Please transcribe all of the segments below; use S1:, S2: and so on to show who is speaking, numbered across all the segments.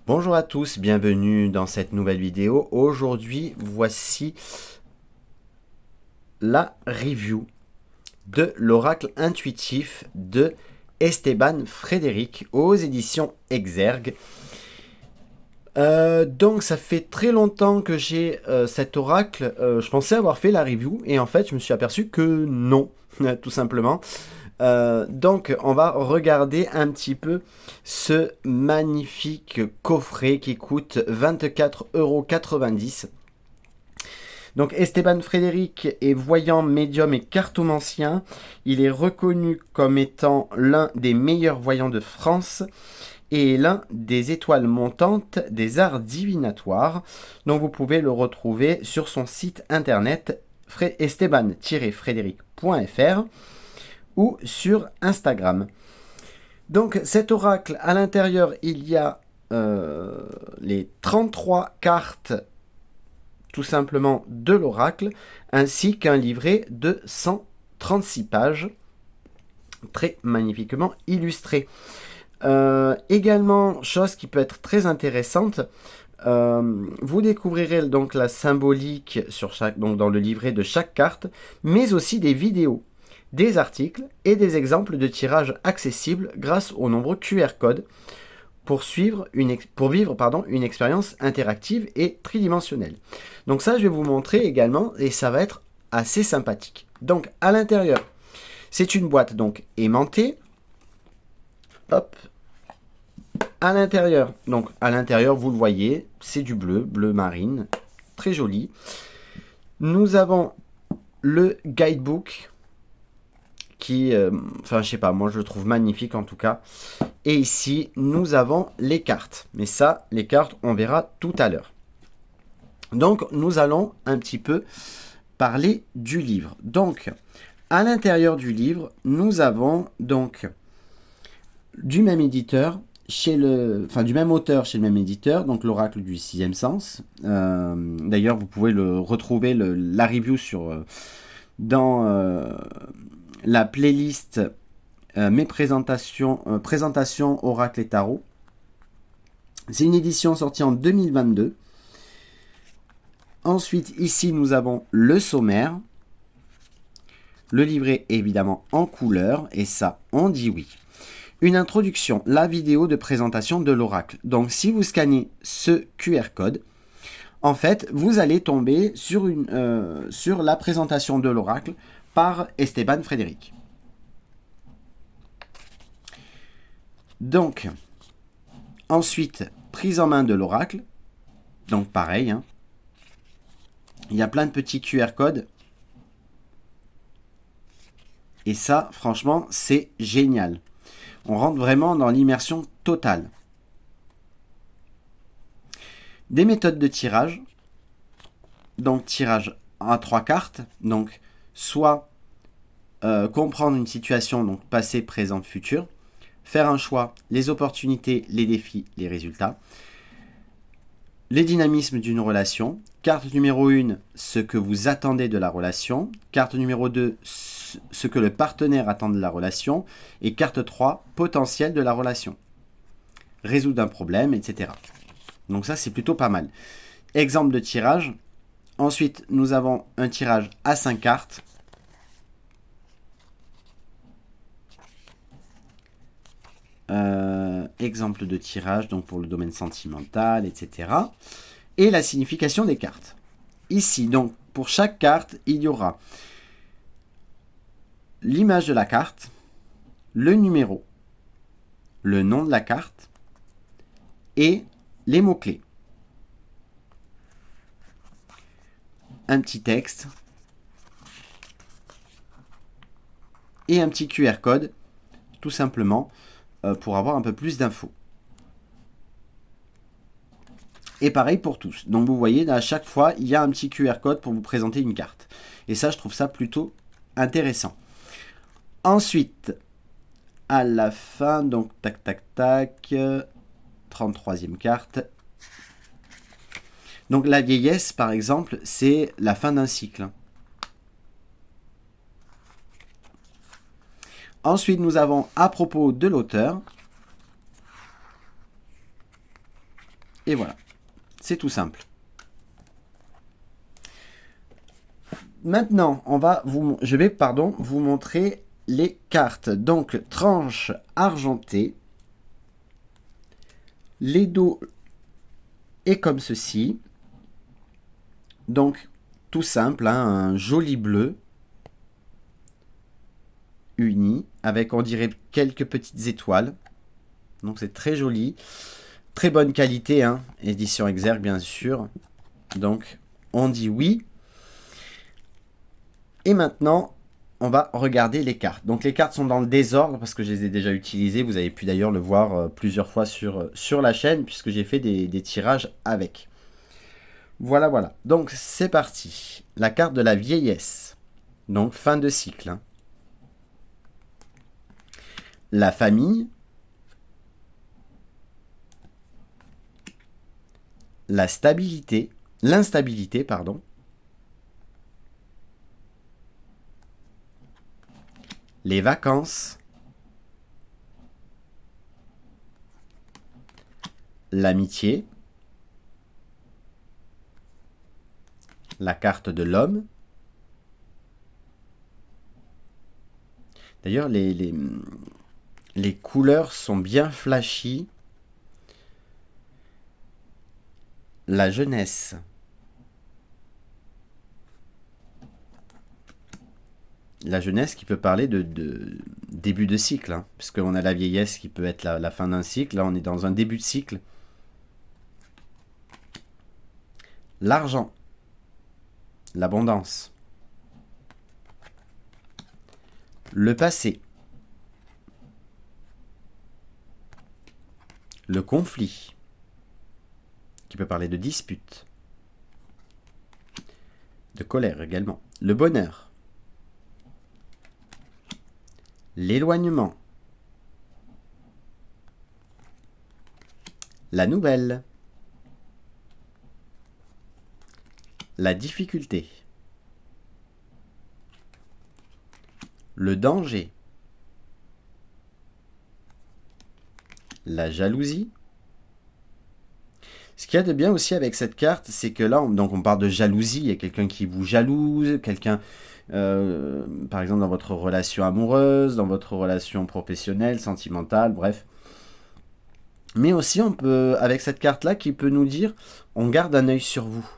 S1: Bonjour à tous, bienvenue dans cette nouvelle vidéo. Aujourd'hui, voici la review de l'oracle intuitif de Esteban Frédéric aux éditions Exergue. Donc ça fait très longtemps que j'ai cet oracle. Je pensais avoir fait la review et en fait je me suis aperçu que non, tout simplement. Donc on va regarder un petit peu ce magnifique coffret qui coûte 24,90 €. Donc Esteban Frédéric est voyant, médium et cartomancien. Il est reconnu comme étant l'un des meilleurs voyants de France et l'un des étoiles montantes des arts divinatoires. Donc vous pouvez le retrouver sur son site internet esteban-frédéric.fr ou sur Instagram. Donc cet oracle, à l'intérieur, il y a les 33 cartes tout simplement de l'oracle, ainsi qu'un livret de 136 pages, très magnifiquement illustré. Également, chose qui peut être très intéressante, vous découvrirez donc la symbolique sur donc dans le livret de chaque carte, mais aussi des vidéos, des articles et des exemples de tirages accessibles grâce aux nombreux QR codes pour vivre une expérience interactive et tridimensionnelle. Donc ça, je vais vous montrer également et ça va être assez sympathique. Donc à l'intérieur, c'est une boîte donc aimantée. Hop. À l'intérieur, vous le voyez, c'est du bleu marine, très joli. Nous avons le guidebook qui, je sais pas, moi je le trouve magnifique en tout cas. Et ici, nous avons les cartes. Mais ça, les cartes, on verra tout à l'heure. Donc, nous allons un petit peu parler du livre. Donc, à l'intérieur du livre, nous avons donc du même éditeur, du même auteur chez le même éditeur, donc l'oracle du sixième sens. D'ailleurs, vous pouvez retrouver la review dans la playlist mes présentations Oracle et Tarot. C'est une édition sortie en 2022. Ensuite, ici, nous avons le sommaire. Le livret est évidemment en couleur, et ça, on dit oui. Une introduction, la vidéo de présentation de l'oracle. Donc, si vous scannez ce QR code, en fait, vous allez tomber sur la présentation de l'oracle par Esteban Frédéric. Donc, ensuite, prise en main de l'oracle. Donc, pareil, hein. Il y a plein de petits QR codes. Et ça, franchement, c'est génial. On rentre vraiment dans l'immersion totale. Des méthodes de tirage. Donc, tirage à 3 cartes. Donc, soit comprendre une situation, donc passé, présent, futur. Faire un choix, les opportunités, les défis, les résultats. Les dynamismes d'une relation. Carte numéro 1, ce que vous attendez de la relation. Carte numéro 2, ce que le partenaire attend de la relation. Et carte 3, potentiel de la relation. Résoudre un problème, etc. Donc ça, c'est plutôt pas mal. Exemple de tirage. Ensuite, nous avons un tirage à 5 cartes. Exemple de tirage, donc pour le domaine sentimental, etc. Et la signification des cartes. Ici, donc, pour chaque carte, il y aura l'image de la carte, le numéro, le nom de la carte et les mots-clés. Un petit texte et un petit QR code, tout simplement, pour avoir un peu plus d'infos. Et pareil pour tous. Donc vous voyez, à chaque fois, il y a un petit QR code pour vous présenter une carte. Et ça, je trouve ça plutôt intéressant. Ensuite, à la fin, donc tac, tac, tac, 33e carte. Donc la vieillesse, par exemple, c'est la fin d'un cycle. Ensuite, nous avons à propos de l'auteur. Et voilà, c'est tout simple. Maintenant, je vais vous montrer les cartes. Donc, tranche argentée. Les dos est comme ceci. Donc, tout simple, hein, un joli bleu uni avec, on dirait, quelques petites étoiles. Donc, c'est très joli. Très bonne qualité, hein, édition Exergue, bien sûr. Donc, on dit oui. Et maintenant, on va regarder les cartes. Donc, les cartes sont dans le désordre parce que je les ai déjà utilisées. Vous avez pu d'ailleurs le voir plusieurs fois sur la chaîne puisque j'ai fait des tirages avec. Voilà, voilà. Donc, c'est parti. La carte de la vieillesse. Donc, fin de cycle. Hein. La famille. La stabilité. L'instabilité, pardon. Les vacances. L'amitié. La carte de l'homme. D'ailleurs, les couleurs sont bien flashy. La jeunesse. La jeunesse qui peut parler de début de cycle, hein, puisqu'on a la vieillesse qui peut être la fin d'un cycle. Là, on est dans un début de cycle. L'argent. L'abondance. Le passé. Le conflit, qui peut parler de dispute. De colère également. Le bonheur. L'éloignement. La nouvelle. La difficulté. Le danger. La jalousie. Ce qu'il y a de bien aussi avec cette carte, c'est que là, on parle de jalousie. Il y a quelqu'un qui vous jalouse, quelqu'un, par exemple, dans votre relation amoureuse, dans votre relation professionnelle, sentimentale, bref. Mais aussi, on peut, avec cette carte-là, qui peut nous dire, on garde un œil sur vous.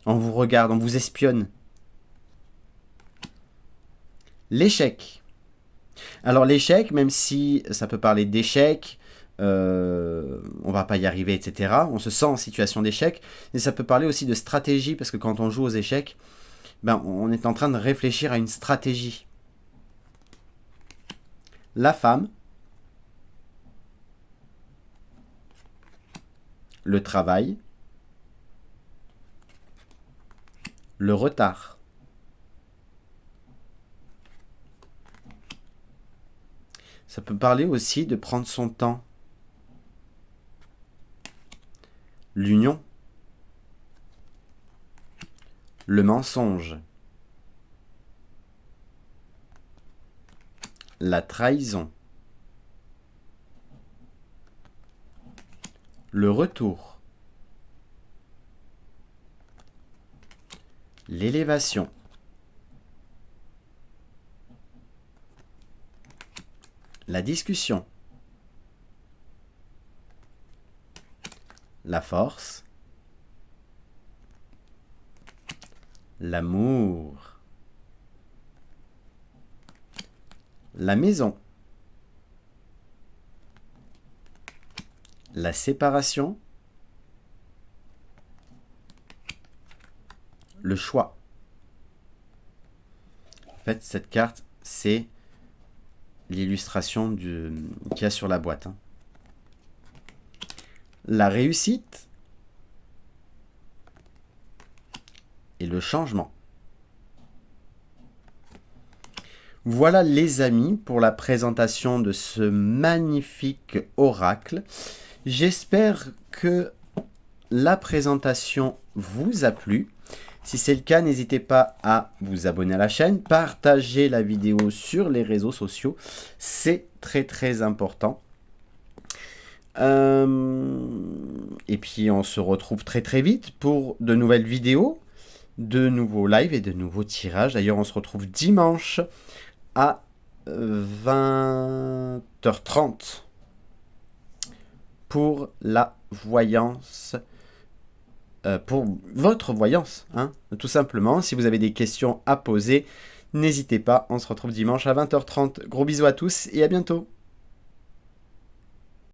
S1: On vous regarde, on vous espionne. L'échec. Alors l'échec, même si ça peut parler d'échec, on va pas y arriver, etc. On se sent en situation d'échec. Et ça peut parler aussi de stratégie, parce que quand on joue aux échecs, ben, on est en train de réfléchir à une stratégie. La femme. Le travail. Le retard. Ça peut parler aussi de prendre son temps. L'union. Le mensonge. La trahison. Le retour. L'élévation. La discussion. La force. L'amour. La maison. La séparation. Le choix. En fait, cette carte, c'est l'illustration qu'il y a sur la boîte. Hein. La réussite et le changement. Voilà les amis pour la présentation de ce magnifique oracle. J'espère que la présentation vous a plu. Si c'est le cas, n'hésitez pas à vous abonner à la chaîne, partager la vidéo sur les réseaux sociaux. C'est très très important. Et puis on se retrouve très très vite pour de nouvelles vidéos, de nouveaux lives et de nouveaux tirages. D'ailleurs, on se retrouve dimanche à 20h30 pour la voyance, pour votre voyance, hein, tout simplement. Si vous avez des questions à poser, n'hésitez pas, on se retrouve dimanche à 20h30. Gros bisous à tous et à bientôt.